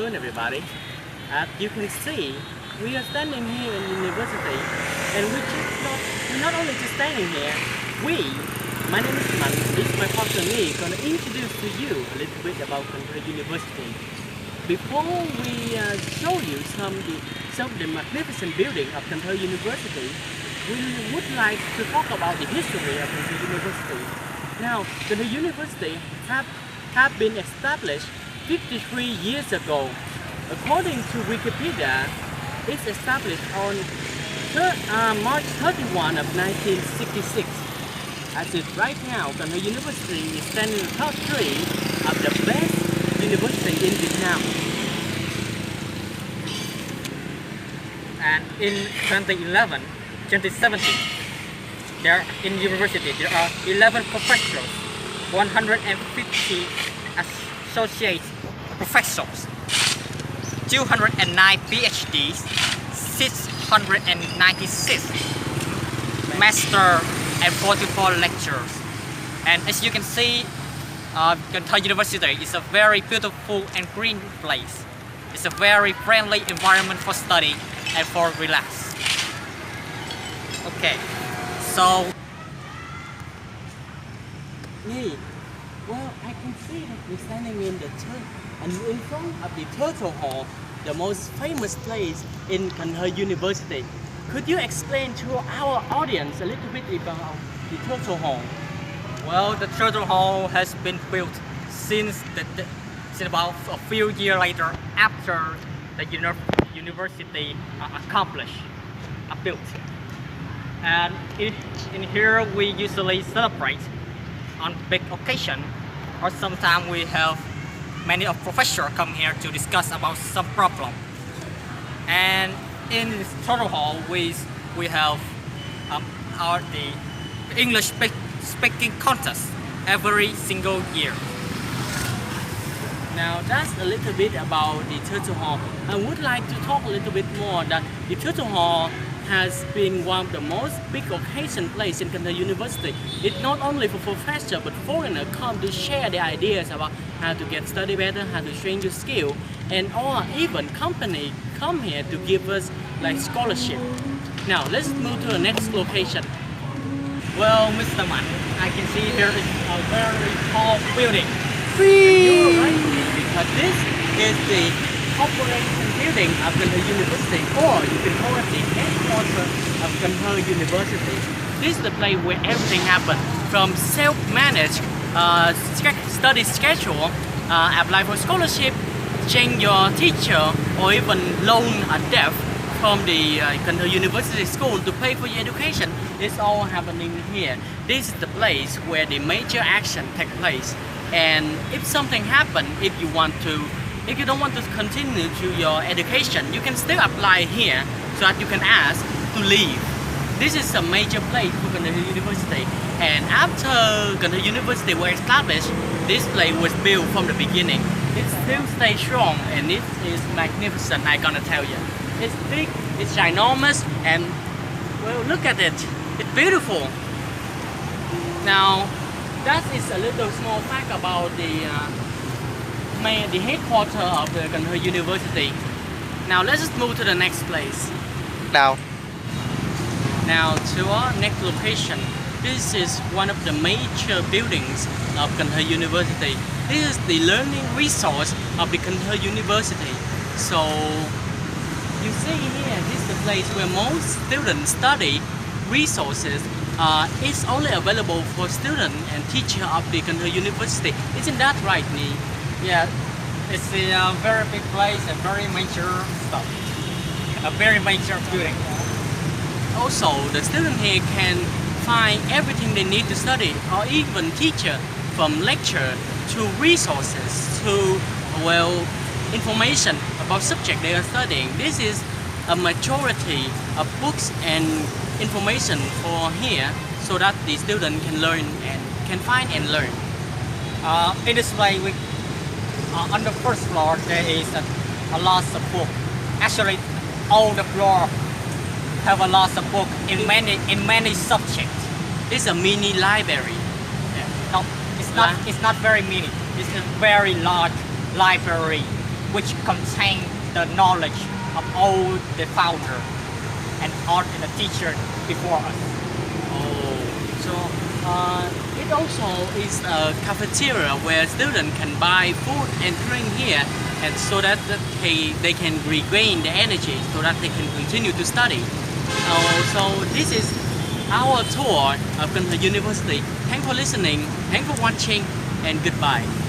Good everybody. As you can see, we are standing here in university, and we're not only just standing here. My name is Man. This is my partner me. Gonna introduce to you a little bit about Can Tho University. Before we show you some of the magnificent building of Can Tho University, we would like to talk about the history of Can Tho University. Now, Can Tho University have been established 53 years ago. According to Wikipedia, it's established on March 31 of 1966. As it right now, Can Tho University is standing in the top 3 of the best university in Vietnam. And in 2017, there in university there are 11 professors, 150 associate professors, 209 PhDs, 696 master and 44 lecturers. And as you can see, Can Tho University is a very beautiful and green place. It's a very friendly environment for study and for relax. Okay, so Well, I can see that we're standing in in front of the Turtle Hall, the most famous place in Can Tho University. Could you explain to our audience a little bit about the Turtle Hall? well, the Turtle Hall has been built since about a few years later after the university built. And in here we usually celebrate on big occasion, or sometimes we have many of professors come here to discuss about some problem. And in this Turtle Hall we have the English speaking contest every single year. Now that's a little bit about the Turtle Hall. I would like to talk a little bit more that the Turtle Hall has been one of the most big occasion place in Can Tho University. It's not only for professors but foreigners come to share their ideas about how to get study better, how to train your skill, and or even company come here to give us like scholarship. Now let's move to the next location. Well, Mr. Man, I can see here is a very tall building. You're right, because this is the corporation building of Can Tho University, or you can call it the headquarters of Can Tho University. This is the place where everything happens, from self-managed study schedule, apply for scholarship, change your teacher, or even loan a debt from the Can Tho University school to pay for your education. It's all happening here. This is the place where the major action takes place. And if something happens, if you don't want to continue to your education, you can still apply here so that you can ask to leave. This is a major place for Can Tho University. And after Can Tho University was established, this place was built from the beginning. It still stays strong and it is magnificent, I'm gonna tell you. It's big, it's ginormous, and well, look at it. It's beautiful. Now, that is a little small fact about the headquarters of the Can Tho University. Now let's just move to the next place. Now to our next location. This is one of the major buildings of Can Tho University. This is the learning resource of the Can Tho University. So you see here, this is the place where most students study resources. It's only available for students and teachers of the Can Tho University. Isn't that right, Ni? Yeah, it's a very big place and very major stuff. A very major building. Also, the student here can find everything they need to study, or even teacher, from lecture to resources to, well, information about subject they are studying. This is a majority of books and information for here, so that the student can learn and can find and learn. In this way, on the first floor there is a lot of book. Actually, all the floor have a lot of book in many subjects. It's a mini library. Yeah. No, it's not very mini. It's a very large library which contain the knowledge of all the founder and all the teacher before us. Oh, so it also is a cafeteria where students can buy food and drink here, and so that they can regain the energy so that they can continue to study. So this is our tour of Can Tho University. Thanks for listening, thanks for watching, and goodbye.